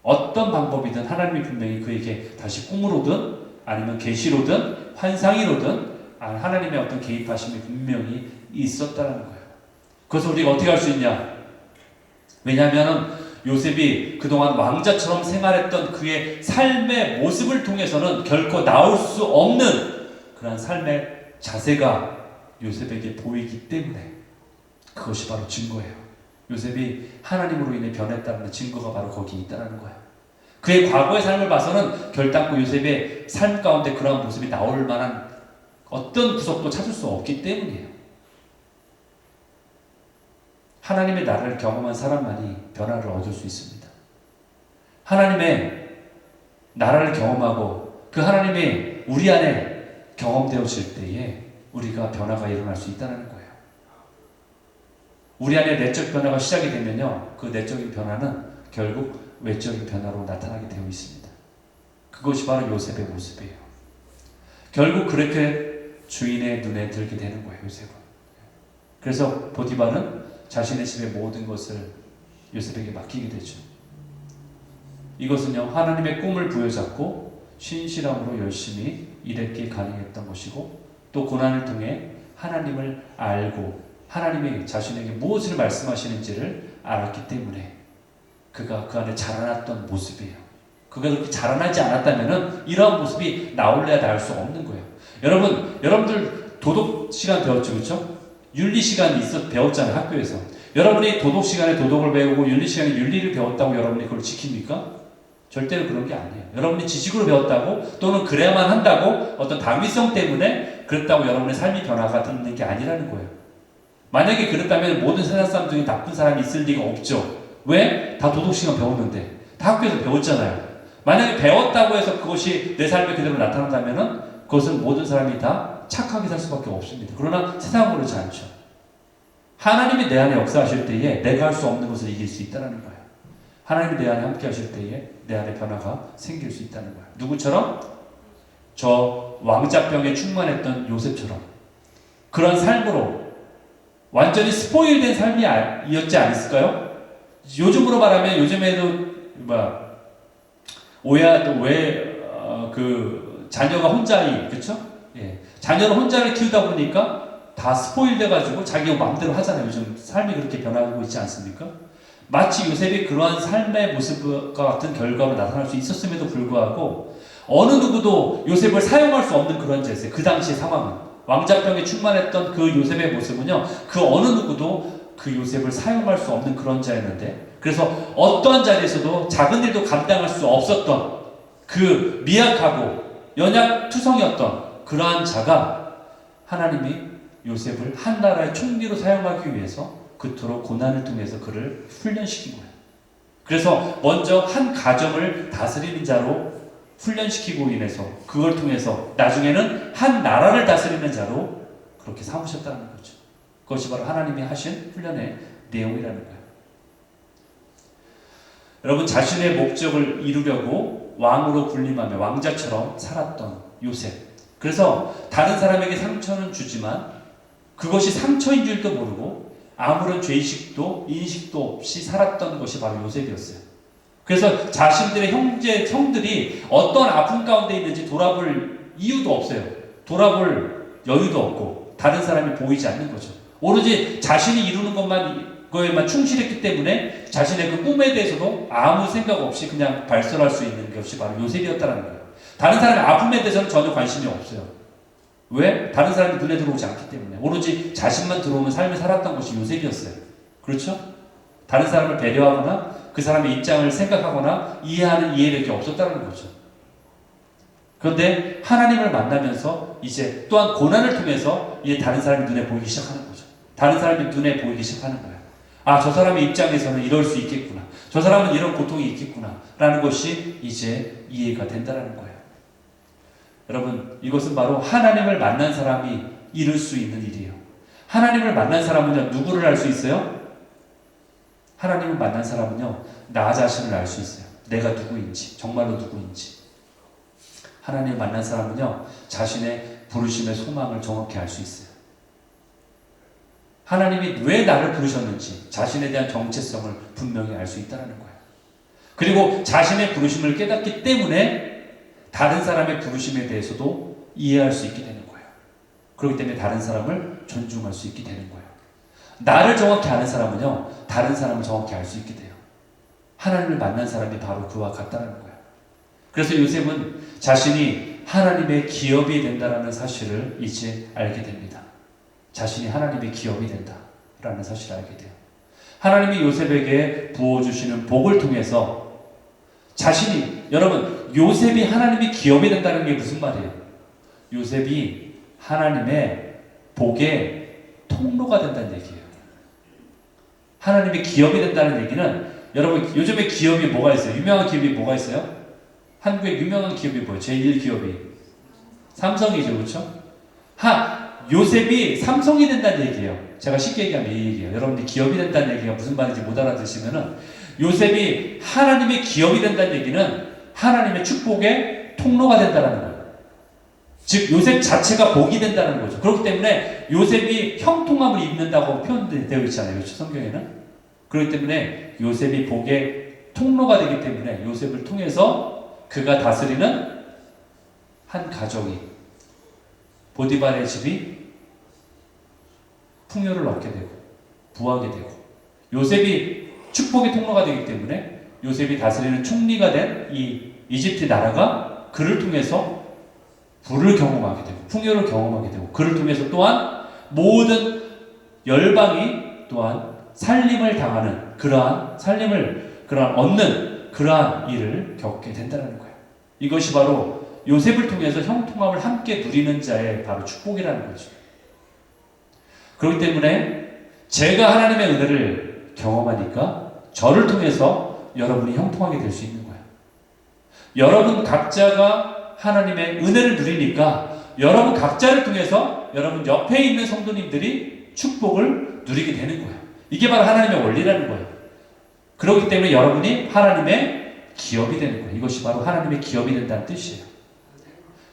어떤 방법이든 하나님이 분명히 그에게 다시 꿈으로든 아니면 계시로든 환상이로든 하나님의 어떤 개입하심이 분명히 있었다는 거예요. 그래서 우리가 어떻게 할 수 있냐? 왜냐하면 요셉이 그동안 왕자처럼 생활했던 그의 삶의 모습을 통해서는 결코 나올 수 없는 그런 삶의 자세가 요셉에게 보이기 때문에 그것이 바로 증거예요. 요셉이 하나님으로 인해 변했다는 증거가 바로 거기에 있다는 거예요. 그의 과거의 삶을 봐서는 결단코 요셉의 삶 가운데 그러한 모습이 나올 만한 어떤 구석도 찾을 수 없기 때문이에요. 하나님의 나라를 경험한 사람만이 변화를 얻을 수 있습니다. 하나님의 나라를 경험하고 그 하나님이 우리 안에 경험되어질 때에 우리가 변화가 일어날 수 있다는 거예요. 우리 안에 내적 변화가 시작이 되면요, 그 내적인 변화는 결국 외적인 변화로 나타나게 되어 있습니다. 그것이 바로 요셉의 모습이에요. 결국 그렇게 주인의 눈에 들게 되는 거예요, 요셉은. 그래서 보디발은 자신의 집의 모든 것을 요셉에게 맡기게 되죠. 이것은요, 하나님의 꿈을 부여잡고 신실함으로 열심히 일했기에 가능했던 것이고, 또 고난을 통해 하나님을 알고 하나님이 자신에게 무엇을 말씀하시는지를 알았기 때문에 그가 그 안에 자라났던 모습이에요. 그가 그렇게 자라나지 않았다면은 이러한 모습이 나올래야 나올 수 없는 거예요. 여러분들 도덕 시간 배웠죠, 그렇죠? 윤리 시간 배웠잖아요, 학교에서. 여러분이 도덕 시간에 도덕을 배우고 윤리 시간에 윤리를 배웠다고 여러분이 그걸 지킵니까? 절대로 그런 게 아니에요. 여러분이 지식으로 배웠다고 또는 그래야만 한다고 어떤 당위성 때문에 그랬다고 여러분의 삶의 변화가 되는 게 아니라는 거예요. 만약에 그랬다면 모든 세상 사람 중에 나쁜 사람이 있을 리가 없죠. 왜? 다 도덕 시간 배웠는데. 다 학교에서 배웠잖아요. 만약에 배웠다고 해서 그것이 내 삶에 그대로 나타난다면은 그것은 모든 사람이 다 착하게 살 수밖에 없습니다. 그러나 세상은 그렇지 않죠. 하나님이 내 안에 역사하실 때에 내가 할 수 없는 것을 이길 수 있다는 거예요. 하나님이 내 안에 함께 하실 때에 내 안에 변화가 생길 수 있다는 거예요. 누구처럼? 저 왕자병에 충만했던 요셉처럼 그런 삶으로 완전히 스포일된 삶이었지 않았을까요? 요즘으로 말하면 요즘에도 그 자녀가 혼자인, 그렇죠? 예, 자녀를 혼자를 키우다 보니까 다 스포일돼가지고 자기 마음대로 하잖아요. 요즘 삶이 그렇게 변하고 있지 않습니까? 마치 요셉이 그러한 삶의 모습과 같은 결과로 나타날 수 있었음에도 불구하고 어느 누구도 요셉을 사용할 수 없는 그런 자였어요. 그 당시의 상황은 왕자병에 충만했던 그 요셉의 모습은요, 그 어느 누구도 그 요셉을 사용할 수 없는 그런 자였는데, 그래서 어떠한 자리에서도 작은 일도 감당할 수 없었던 그 미약하고 연약투성이었던 그러한 자가 하나님이 요셉을 한 나라의 총리로 사용하기 위해서 그토록 고난을 통해서 그를 훈련시킨 거예요. 그래서 먼저 한 가정을 다스리는 자로 훈련시키고 인해서 그걸 통해서 나중에는 한 나라를 다스리는 자로 그렇게 삼으셨다는 거죠. 그것이 바로 하나님이 하신 훈련의 내용이라는 거예요. 여러분, 자신의 목적을 이루려고 왕으로 군림하며 왕자처럼 살았던 요셉. 그래서 다른 사람에게 상처는 주지만 그것이 상처인 줄도 모르고 아무런 죄의식도 인식도 없이 살았던 것이 바로 요셉이었어요. 그래서 자신들의 형들이 어떤 아픔 가운데 있는지 돌아볼 이유도 없어요. 돌아볼 여유도 없고 다른 사람이 보이지 않는 거죠. 오로지 자신이 이루는 거에만 충실했기 때문에 자신의 그 꿈에 대해서도 아무 생각 없이 그냥 발설할 수 있는 것이 바로 요셉이었다는 거예요. 다른 사람의 아픔에 대해서는 전혀 관심이 없어요. 왜? 다른 사람이 눈에 들어오지 않기 때문에. 오로지 자신만 들어오는 삶을 살았던 것이 요셉이었어요. 그렇죠? 다른 사람을 배려하거나 그 사람의 입장을 생각하거나 이해하는 이해력이 없었다는 거죠. 그런데 하나님을 만나면서 이제 또한 고난을 통해서 이제 다른 사람이 눈에 보이기 시작하는 거죠. 다른 사람이 눈에 보이기 시작하는 거예요. 아, 저 사람의 입장에서는 이럴 수 있겠구나. 저 사람은 이런 고통이 있겠구나. 라는 것이 이제 이해가 된다는 거예요. 여러분, 이것은 바로 하나님을 만난 사람이 이룰 수 있는 일이에요. 하나님을 만난 사람은요, 누구를 알 수 있어요? 하나님을 만난 사람은요, 나 자신을 알 수 있어요. 내가 누구인지, 정말로 누구인지. 하나님을 만난 사람은요, 자신의 부르심의 소망을 정확히 알 수 있어요. 하나님이 왜 나를 부르셨는지 자신에 대한 정체성을 분명히 알 수 있다는 거예요. 그리고 자신의 부르심을 깨닫기 때문에 다른 사람의 부르심에 대해서도 이해할 수 있게 되는 거예요. 그렇기 때문에 다른 사람을 존중할 수 있게 되는 거예요. 나를 정확히 아는 사람은요, 다른 사람을 정확히 알 수 있게 돼요. 하나님을 만난 사람이 바로 그와 같다는 거예요. 그래서 요셉은 자신이 하나님의 기업이 된다는 사실을 이제 알게 됩니다. 자신이 하나님의 기업이 된다라는 사실을 알게 돼요. 하나님이 요셉에게 부어주시는 복을 통해서 자신이, 여러분, 요셉이 하나님의 기업이 된다는 게 무슨 말이에요? 요셉이 하나님의 복의 통로가 된다는 얘기예요. 하나님의 기업이 된다는 얘기는, 여러분, 요즘에 기업이 뭐가 있어요? 유명한 기업이 뭐가 있어요? 한국의 유명한 기업이 뭐예요? 제1기업이 삼성이죠, 그렇죠? 요셉이 삼성이 된다는 얘기예요. 제가 쉽게 얘기하면 이 얘기예요. 여러분들 기업이 된다는 얘기가 무슨 말인지 못 알아듣으시면은, 요셉이 하나님의 기업이 된다는 얘기는 하나님의 축복의 통로가 된다는 거예요. 즉 요셉 자체가 복이 된다는 거죠. 그렇기 때문에 요셉이 형통함을 입는다고 표현되어 있잖아요. 그렇죠? 성경에는. 그렇기 때문에 요셉이 복의 통로가 되기 때문에 요셉을 통해서 그가 다스리는 한 가정이, 보디발의 집이 풍요를 얻게 되고 부하게 되고, 요셉이 축복의 통로가 되기 때문에 요셉이 다스리는 총리가 된 이 이집트 나라가 그를 통해서 불을 경험하게 되고 풍요를 경험하게 되고 그를 통해서 또한 모든 열방이 또한 살림을 당하는 그러한 살림을 얻는 그러한 일을 겪게 된다는 거예요. 이것이 바로 요셉을 통해서 형통함을 함께 누리는 자의 바로 축복이라는 거죠. 그렇기 때문에 제가 하나님의 은혜를 경험하니까 저를 통해서 여러분이 형통하게 될 수 있는 거예요. 여러분 각자가 하나님의 은혜를 누리니까 여러분 각자를 통해서 여러분 옆에 있는 성도님들이 축복을 누리게 되는 거예요. 이게 바로 하나님의 원리라는 거예요. 그렇기 때문에 여러분이 하나님의 기업이 되는 거예요. 이것이 바로 하나님의 기업이 된다는 뜻이에요.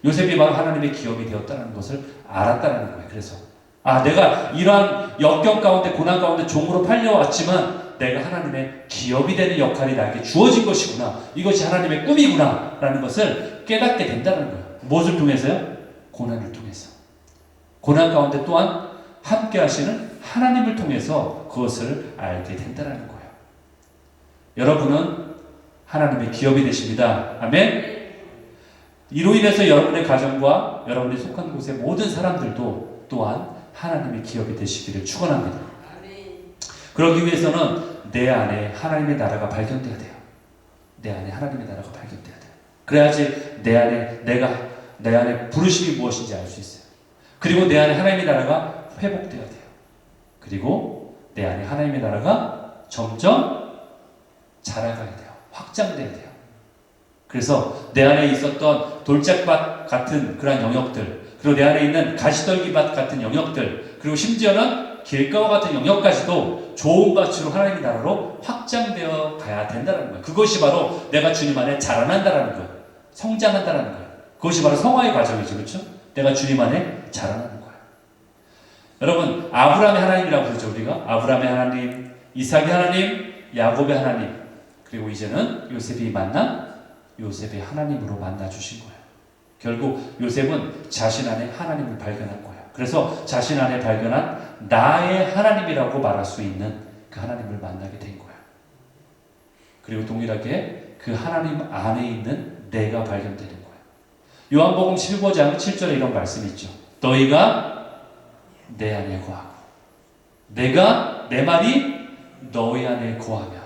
요셉이 바로 하나님의 기업이 되었다는 것을 알았다는 거예요. 그래서 내가 이러한 역경 가운데 고난 가운데 종으로 팔려왔지만 내가 하나님의 기업이 되는 역할이 나에게 주어진 것이구나. 이것이 하나님의 꿈이구나 라는 것을 깨닫게 된다는 거예요. 무엇을 통해서요? 고난을 통해서. 고난 가운데 또한 함께 하시는 하나님을 통해서 그것을 알게 된다는 거예요. 여러분은 하나님의 기업이 되십니다. 아멘. 이로 인해서 여러분의 가정과 여러분이 속한 곳의 모든 사람들도 또한 하나님의 기업이 되시기를 축원합니다. 그러기 위해서는 내 안에 하나님의 나라가 발견돼야 돼요. 내 안에 하나님의 나라가 발견돼야 돼요. 그래야지 내 안에 부르심이 무엇인지 알 수 있어요. 그리고 내 안에 하나님의 나라가 회복돼야 돼요. 그리고 내 안에 하나님의 나라가 점점 자라가야 돼요. 확장돼야 돼요. 그래서 내 안에 있었던 돌짝밭 같은 그런 영역들, 그리고 내 안에 있는 가시떨기밭 같은 영역들, 그리고 심지어는 길가와 같은 영역까지도 좋은 밭으로 하나님의 나라로 확장되어 가야 된다는 거예요. 그것이 바로 내가 주님 안에 자라난다는 거예요. 성장한다는 거예요. 그것이 바로 성화의 과정이죠. 그렇죠? 내가 주님 안에 자라나는 거예요. 여러분, 아브라함의 하나님이라고 부르죠. 우리가 아브라함의 하나님, 이삭의 하나님, 야곱의 하나님, 그리고 이제는 요셉이 만난 요셉의 하나님으로 만나주신 거예요. 결국 요셉은 자신 안에 하나님을 발견한 거예요. 그래서 자신 안에 발견한 나의 하나님이라고 말할 수 있는 그 하나님을 만나게 된 거예요. 그리고 동일하게 그 하나님 안에 있는 내가 발견되는 거예요. 요한복음 15장 7절에 이런 말씀이 있죠. 너희가 내 안에 거하고 내가 내 말이 너희 안에 거하며,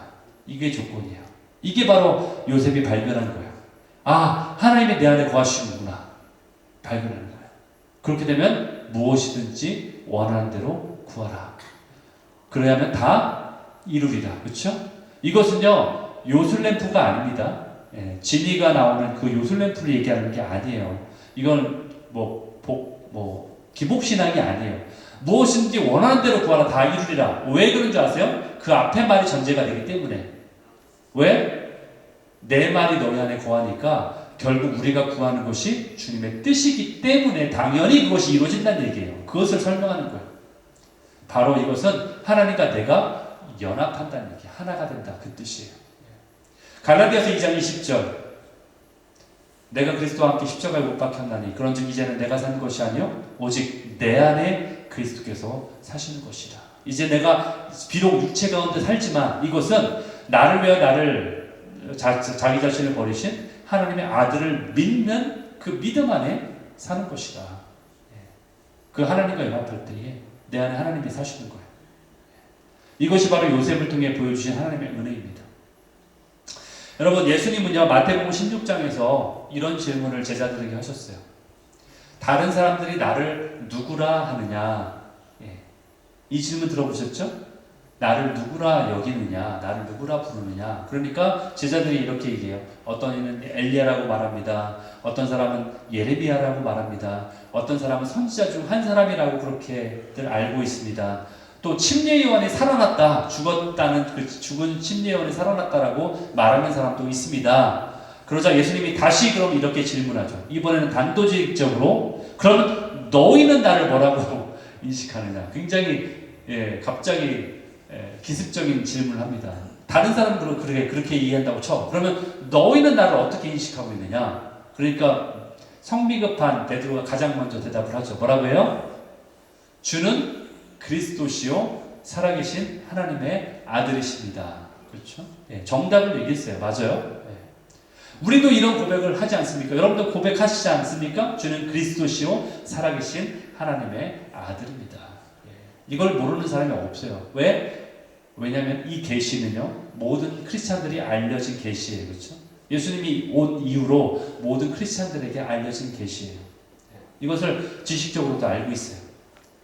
이게 조건이에요. 이게 바로 요셉이 발견한 거예요. 하나님이 내 안에 거하시는구나. 발견하는 거예요. 그렇게 되면 무엇이든지 원하는 대로 구하라. 그래야만 다 이루리라. 그렇죠? 이것은요 요술램프가 아닙니다. 진이가 나오는 그 요술램프를 얘기하는 게 아니에요. 이건 기복신앙이 아니에요. 무엇인지 원하는 대로 구하라. 다 이루리라. 왜 그런 줄 아세요? 그 앞에 말이 전제가 되기 때문에. 왜? 내 말이 너희 안에 거하니까 결국 우리가 구하는 것이 주님의 뜻이기 때문에 당연히 그것이 이루어진다는 얘기예요. 그것을 설명하는 거예요. 바로 이것은 하나님과 내가 연합한다는 얘기, 하나가 된다, 그 뜻이에요. 갈라디아서 2장 20절, 내가 그리스도와 함께 십자가에 못 박혔나니 그런즉 이제는 내가 사는 것이 아니요 오직 내 안에 그리스도께서 사시는 것이다. 이제 내가 비록 육체 가운데 살지만 이것은 나를 위하여 나를 자기 자신을 버리신 하나님의 아들을 믿는 그 믿음 안에 사는 것이다. 그 하나님과 연합할 때에 내 안에 하나님이 사시는 거예요. 이것이 바로 요셉을 통해 보여주신 하나님의 은혜입니다. 여러분, 예수님은요 마태복음 16장에서 이런 질문을 제자들에게 하셨어요. 다른 사람들이 나를 누구라 하느냐? 이 질문 들어보셨죠? 나를 누구라 여기느냐, 나를 누구라 부르느냐. 그러니까 제자들이 이렇게 얘기해요. 어떤 이는 엘리야라고 말합니다. 어떤 사람은 예레미야라고 말합니다. 어떤 사람은 선지자 중 한 사람이라고 그렇게들 알고 있습니다. 또 침례 요한이 살아났다, 죽었다는 그 죽은 침례 요한이 살아났다라고 말하는 사람도 있습니다. 그러자 예수님이 다시 그럼 이렇게 질문하죠. 이번에는 단도직입적으로, 그러면 너희는 나를 뭐라고 인식하느냐. 굉장히 갑자기 기습적인 질문을 합니다. 다른 사람들은 그렇게 이해한다고 쳐. 그러면 너희는 나를 어떻게 인식하고 있느냐? 그러니까 성미급한 베드로가 가장 먼저 대답을 하죠. 뭐라고 해요? 주는 그리스도시요 살아계신 하나님의 아들이십니다. 그렇죠? 정답을 얘기했어요. 맞아요. 우리도 이런 고백을 하지 않습니까? 여러분도 고백하시지 않습니까? 주는 그리스도시요 살아계신 하나님의 아들입니다. 이걸 모르는 사람이 없어요. 왜? 왜냐하면 이 계시는요 모든 크리스찬들이 알려진 계시예요. 그렇죠? 예수님이 온 이후로 모든 크리스찬들에게 알려진 계시예요. 이것을 지식적으로도 알고 있어요.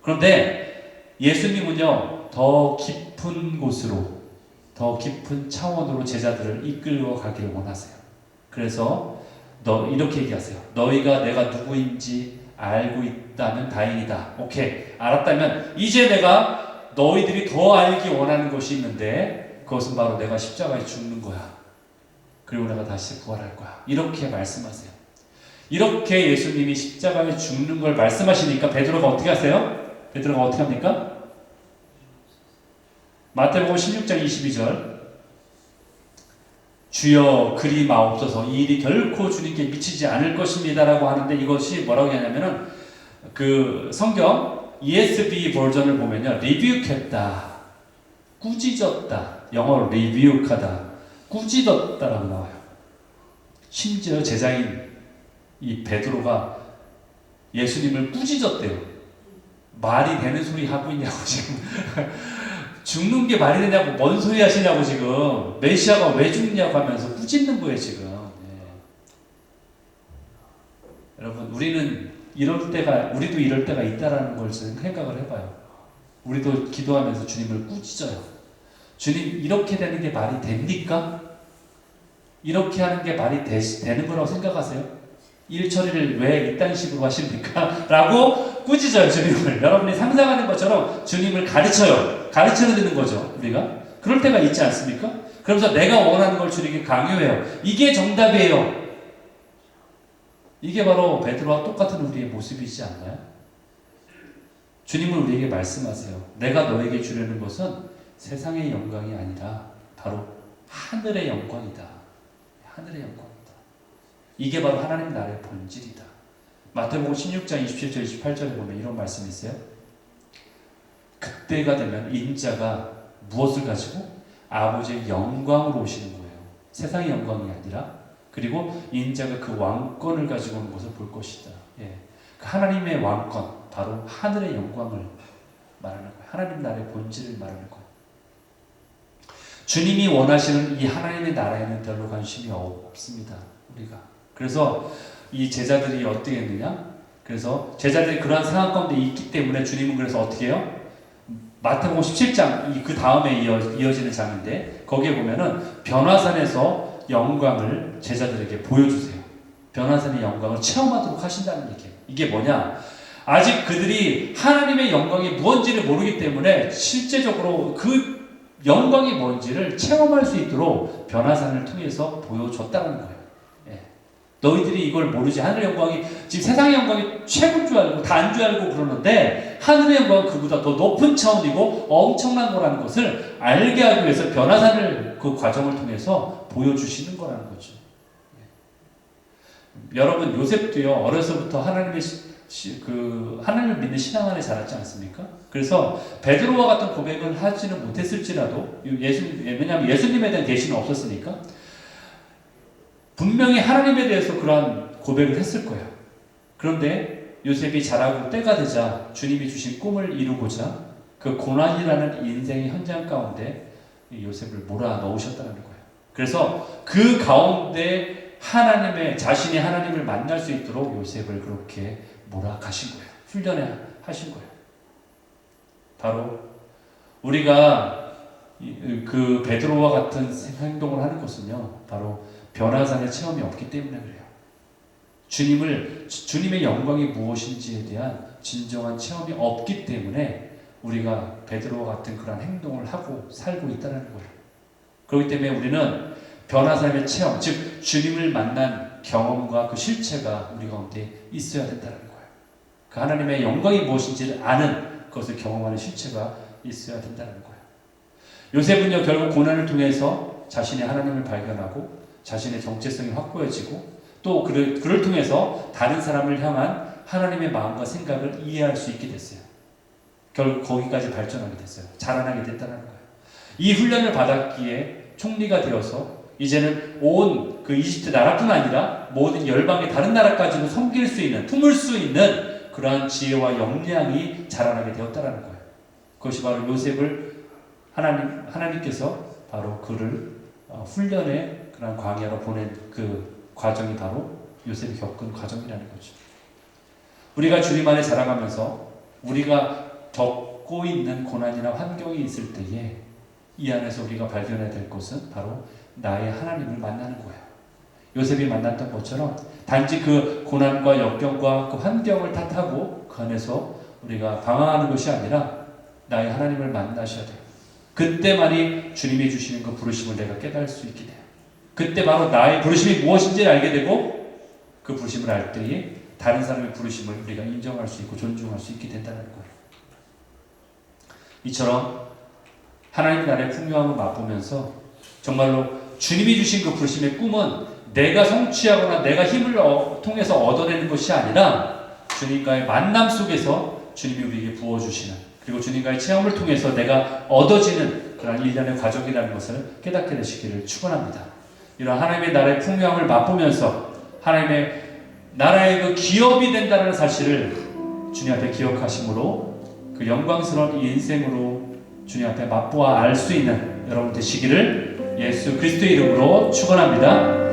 그런데 예수님은요 더 깊은 곳으로, 더 깊은 차원으로 제자들을 이끌어 가기를 원하세요. 그래서 이렇게 얘기하세요. 너희가 내가 누구인지 알고 있다면 다행이다. 오케이, 알았다면 이제 내가 너희들이 더 알기 원하는 것이 있는데 그것은 바로 내가 십자가에 죽는 거야. 그리고 내가 다시 부활할 거야. 이렇게 말씀하세요. 이렇게 예수님이 십자가에 죽는 걸 말씀하시니까 베드로가 어떻게 하세요? 베드로가 어떻게 합니까? 마태복음 16장 22절 주여 그리 마옵소서 이 일이 결코 주님께 미치지 않을 것입니다 라고 하는데 이것이 뭐라고 하냐면은 그 성경 ESV 버전을 보면요 리뷰했다, 꾸짖었다, 영어로 리뷰하다, 꾸짖었다라고 나와요. 심지어 제자인 이 베드로가 예수님을 꾸짖었대요. 말이 되는 소리 하고 있냐고 지금 죽는 게 말이 되냐고, 뭔 소리 하시냐고 지금, 메시아가 왜 죽냐고 하면서 꾸짖는 거예요 지금. 여러분 우리도 이럴 때가 있다라는 걸 생각을 해봐요. 우리도 기도하면서 주님을 꾸짖어요. 주님 이렇게 되는 게 말이 됩니까? 이렇게 하는 게 말이 되는 거라고 생각하세요? 일 처리를 왜 이딴 식으로 하십니까? 라고 꾸짖어요 주님을. 여러분이 상상하는 것처럼 주님을 가르쳐요. 가르쳐드리는 거죠 우리가. 그럴 때가 있지 않습니까? 그러면서 내가 원하는 걸 주님께 강요해요. 이게 정답이에요. 이게 바로 베드로와 똑같은 우리의 모습이지 않나요? 주님은 우리에게 말씀하세요. 내가 너에게 주려는 것은 세상의 영광이 아니라 바로 하늘의 영광이다. 하늘의 영광이다. 이게 바로 하나님 나라의 본질이다. 마태복음 16장 27절 28절에 보면 이런 말씀이 있어요. 그때가 되면 인자가 무엇을 가지고? 아버지의 영광으로 오시는 거예요. 세상의 영광이 아니라. 그리고 인자가 그 왕권을 가지고 오는 것을 볼 것이다. 예. 그 하나님의 왕권, 바로 하늘의 영광을 말하는 거예요. 하나님 나라의 본질을 말하는 거예요. 주님이 원하시는 이 하나님의 나라에는 별로 관심이 없습니다. 우리가. 그래서 이 제자들이 어떻게 했느냐? 그래서 제자들이 그러한 상황 가운데 있기 때문에 주님은 그래서 어떻게 해요? 마태복음 17장 그 다음에 이어지는 장인데 거기에 보면은 변화산에서 영광을 제자들에게 보여주세요. 변화산의 영광을 체험하도록 하신다는 얘기예요. 이게 뭐냐? 아직 그들이 하나님의 영광이 무엇인지를 모르기 때문에 실제적으로 그 영광이 뭔지를 체험할 수 있도록 변화산을 통해서 보여줬다는 거예요. 예. 너희들이 이걸 모르지. 하늘의 영광이 지금 세상의 영광이 최고인 줄 알고 단 줄 알고 그러는데 하늘의 영광은 그보다 더 높은 차원이고 엄청난 거라는 것을 알게 하기 위해서 변화산을 그 과정을 통해서 보여주시는 거라는 거죠. 예. 여러분 요셉도요 어려서부터 하나님을 믿는 신앙 안에 자랐지 않습니까? 그래서 베드로와 같은 고백을 하지는 못했을지라도 왜냐하면 예수님에 대한 계시는 없었으니까 분명히 하나님에 대해서 그러한 고백을 했을 거예요. 그런데 요셉이 자라고 때가 되자 주님이 주신 꿈을 이루고자 그 고난이라는 인생의 현장 가운데 요셉을 몰아넣으셨다는 거예요. 그래서 그 가운데 자신이 하나님을 만날 수 있도록 요셉을 그렇게 몰아가신 거예요. 훈련해 하신 거예요. 바로 우리가 그 베드로와 같은 행동을 하는 것은요, 바로 변화산의 체험이 없기 때문에 그래요. 주님의 영광이 무엇인지에 대한 진정한 체험이 없기 때문에 우리가 베드로와 같은 그런 행동을 하고 살고 있다는 거예요. 그렇기 때문에 우리는 변화산의 체험, 즉 주님을 만난 경험과 그 실체가 우리 가운데 있어야 된다는 거예요. 그 하나님의 영광이 무엇인지를 아는 그것을 경험하는 실체가 있어야 된다는 거예요. 요셉은요 결국 고난을 통해서 자신의 하나님을 발견하고 자신의 정체성이 확고해지고 또 그를 통해서 다른 사람을 향한 하나님의 마음과 생각을 이해할 수 있게 됐어요. 결국 거기까지 발전하게 됐어요. 자라나게 됐다는 거예요. 이 훈련을 받았기에 총리가 되어서 이제는 온 그 이집트 나라뿐 아니라 모든 열방의 다른 나라까지도 섬길 수 있는, 품을 수 있는 그러한 지혜와 역량이 자라나게 되었다라는 거예요. 그것이 바로 요셉을 하나님께서 바로 그를 훈련의 그런 광야로 보낸 그 과정이 바로 요셉이 겪은 과정이라는 거죠. 우리가 주님 안에 자라가면서 우리가 겪고 있는 고난이나 환경이 있을 때에 이 안에서 우리가 발견해야 될 것은 바로 나의 하나님을 만나는 거예요. 요셉이 만났던 것처럼 단지 그 고난과 역경과 그 환경을 탓하고 그 안에서 우리가 방황하는 것이 아니라 나의 하나님을 만나셔야 돼요. 그때만이 주님이 주시는 그 부르심을 내가 깨달을 수 있게 돼요. 그때 바로 나의 부르심이 무엇인지를 알게 되고 그 부르심을 알 때에 다른 사람의 부르심을 우리가 인정할 수 있고 존중할 수 있게 된다는 거예요. 이처럼 하나님 나라의 풍요함을 맛보면서 정말로 주님이 주신 그 부르심의 꿈은 내가 성취하거나 내가 힘을 통해서 얻어내는 것이 아니라 주님과의 만남 속에서 주님이 우리에게 부어주시는, 그리고 주님과의 체험을 통해서 내가 얻어지는 그런 일련의 과정이라는 것을 깨닫게 되시기를 축원합니다. 이런 하나님의 나라의 풍요함을 맛보면서 하나님의 나라의 그 기업이 된다는 사실을 주님 앞에 기억하심으로 그 영광스러운 이 인생으로 주님 앞에 맛보아 알 수 있는 여러분 되시기를 예수 그리스도의 이름으로 축원합니다.